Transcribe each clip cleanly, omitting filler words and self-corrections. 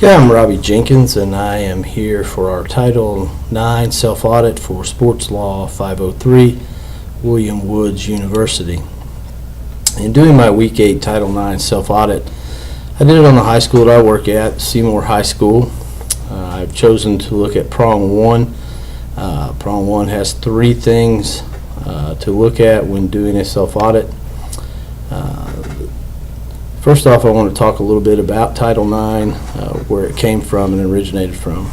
Yeah, I'm Robbie Jenkins, and I am here for our Title IX self-audit for Sports Law 503, William Woods University. In doing my Week 8 Title IX self-audit, I did it on the high school that I work at, Seymour High School. I've chosen to look at Prong 1. Prong 1 has three things to look at when doing a self-audit. First off, I want to talk a little bit about Title IX, where it came from and originated from.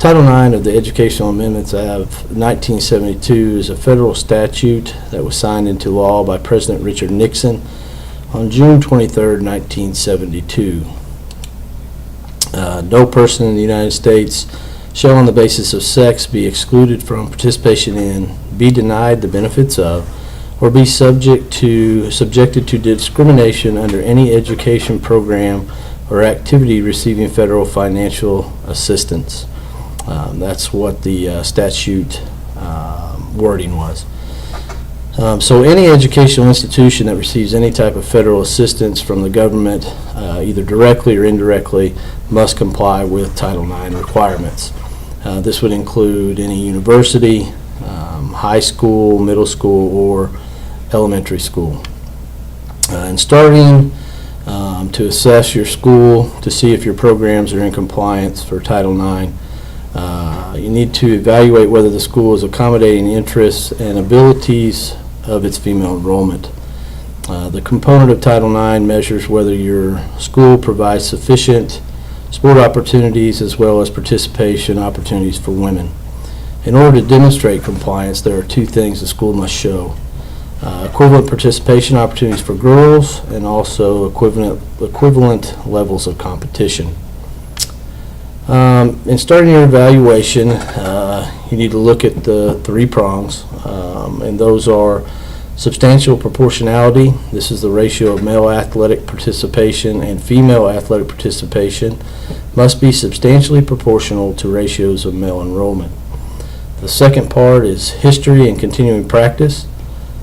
Title IX of the Educational Amendments of 1972 is a federal statute that was signed into law by President Richard Nixon on June 23, 1972. No person in the United States shall on the basis of sex be excluded from participation in, be denied the benefits of, or be subjected to discrimination under any education program or activity receiving federal financial assistance. That's what the statute wording was. So any educational institution that receives any type of federal assistance from the government, either directly or indirectly, must comply with Title IX requirements. This would include any university, high school, middle school, or elementary school. And starting to assess your school to see if your programs are in compliance for Title IX, you need to evaluate whether the school is accommodating the interests and abilities of its female enrollment. The component of Title IX measures whether your school provides sufficient sport opportunities as well as participation opportunities for women. In order to demonstrate compliance, there are two things the school must show. Equivalent participation opportunities for girls and also equivalent levels of competition. In starting your evaluation, you need to look at the three prongs, and those are substantial proportionality. This is the ratio of male athletic participation and female athletic participation must be substantially proportional to ratios of male enrollment. The second part is history and continuing practice.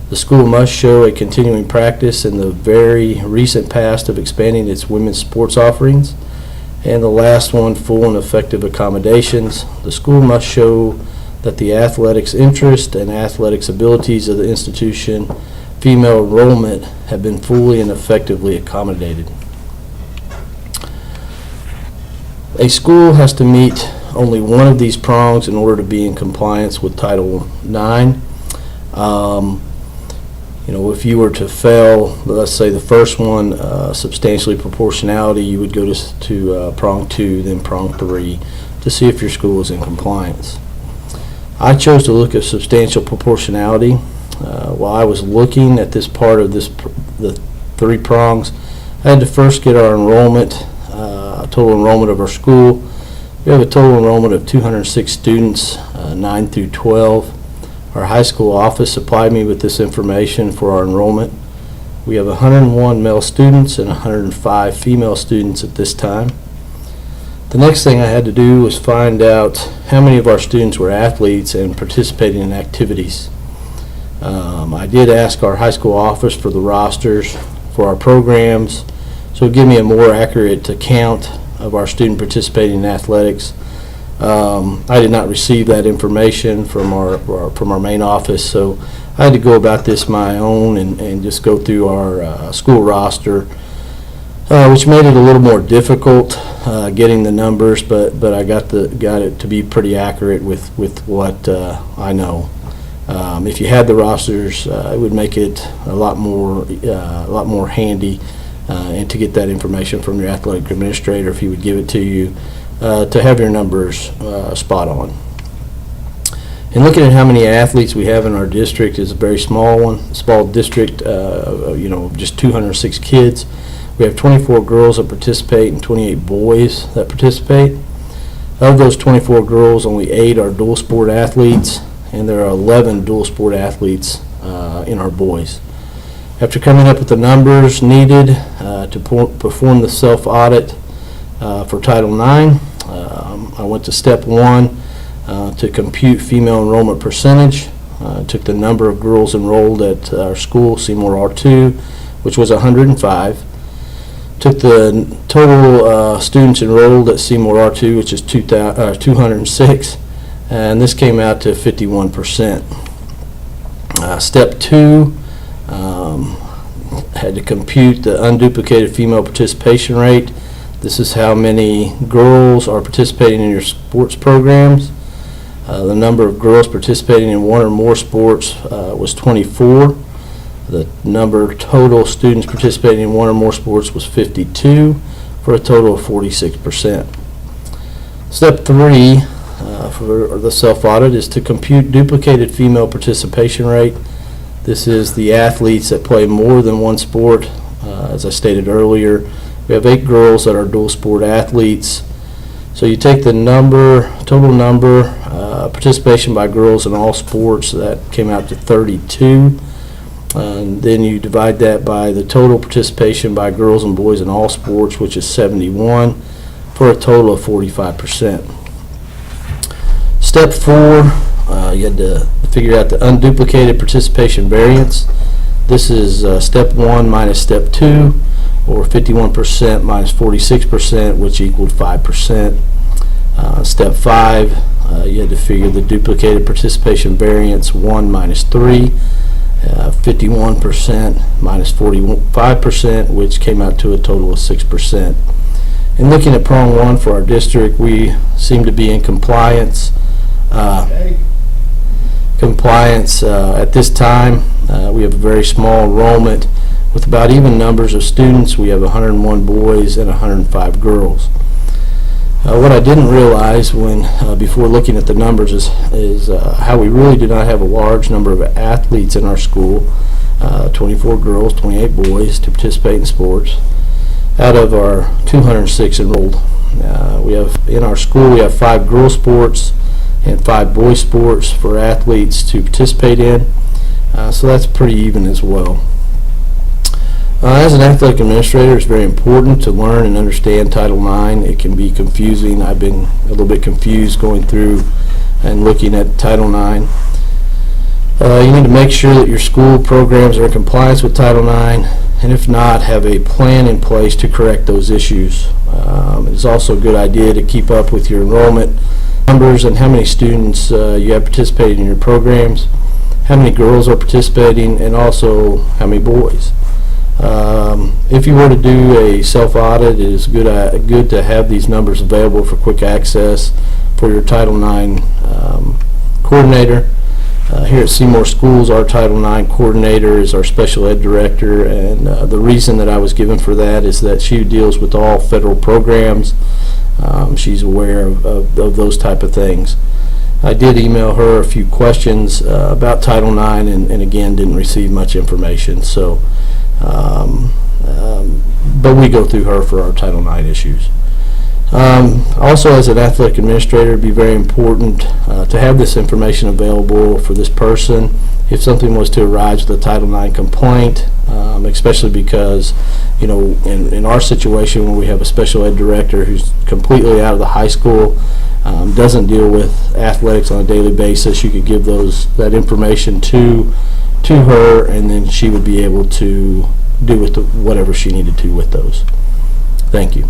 The school must show a continuing practice in the very recent past of expanding its women's sports offerings. And the last one, full and effective accommodations. The school must show that the athletics interest and athletics abilities of the institution, female enrollment, have been fully and effectively accommodated. A school has to meet only one of these prongs in order to be in compliance with Title IX. If you were to fail, let's say the first one, substantially proportionality, you would go to prong 2, then prong 3, to see if your school is in compliance. I chose to look at substantial proportionality. While I was looking at this part of the three prongs, I had to first get our enrollment, total enrollment of our school. We have a total enrollment of 206 students, 9 through 12. Our high school office supplied me with this information for our enrollment. We have 101 male students and 105 female students at this time. The next thing I had to do was find out how many of our students were athletes and participating in activities. I did ask our high school office for the rosters for our programs, so it would give me a more accurate count of our student participating in athletics. I did not receive that information from our main office, so I had to go about this my own and just go through our school roster, which made it a little more difficult getting the numbers, but I got it to be pretty accurate with what I know. If you had the rosters, it would make it a lot more handy, and to get that information from your athletic administrator, if he would give it to you, to have your numbers spot on. And looking at how many athletes we have in our district is a very small district, just 206 kids. We have 24 girls that participate and 28 boys that participate. Of those 24 girls, only 8 are dual sport athletes, and there are 11 dual sport athletes in our boys. After coming up with the numbers needed to perform the self-audit for Title IX, I went to step 1 to compute female enrollment percentage. Took the number of girls enrolled at our school, Seymour R2, which was 105. Took the total students enrolled at Seymour R2, which is 206, and this came out to 51%. Step 2, had to compute the unduplicated female participation rate. This is how many girls are participating in your sports programs. The number of girls participating in one or more sports was 24. The number of total students participating in one or more sports was 52, for a total of 46%. Step 3 for the self-audit is to compute duplicated female participation rate. This is the athletes that play more than one sport. As I stated earlier, we have 8 girls that are dual sport athletes. So you take the total number, participation by girls in all sports, that came out to 32. And then you divide that by the total participation by girls and boys in all sports, which is 71, for a total of 45%. Step 4, you had to figure out the unduplicated participation variance. This is step 1 minus step 2, or 51% minus 46%, which equaled 5%. Step 5, you had to figure the duplicated participation variance 1 minus 3. 51% minus 45%, which came out to a total of 6%. And looking at prong 1 for our district, we seem to be in compliance. At this time, we have a very small enrollment with about even numbers of students. We have 101 boys and 105 girls. What I didn't realize before looking at the numbers is how we really do not have a large number of athletes in our school, 24 girls, 28 boys, to participate in sports. Out of our 206 enrolled, in our school we have 5 girls sports and 5 boys sports for athletes to participate in, so that's pretty even as well. As an athletic administrator, it's very important to learn and understand Title IX. It can be confusing. I've been a little bit confused going through and looking at Title IX. You need to make sure that your school programs are in compliance with Title IX, and if not, have a plan in place to correct those issues. It's also a good idea to keep up with your enrollment numbers and how many students you have participating in your programs, how many girls are participating, and also how many boys. If you were to do a self-audit, it is good to have these numbers available for quick access for your Title IX coordinator. Here at Seymour Schools, our Title IX coordinator is our special ed director, and the reason that I was given for that is that she deals with all federal programs. She's aware of those type of things. I did email her a few questions about Title IX, and again didn't receive much information. So. But we go through her for our Title IX issues. Also, as an athletic administrator, it would be very important to have this information available for this person if something was to arise with a Title IX complaint, especially because, in our situation where we have a special ed director who's completely out of the high school, doesn't deal with athletics on a daily basis, you could give that information to her, and then she would be able to do with whatever she needed to with those. Thank you.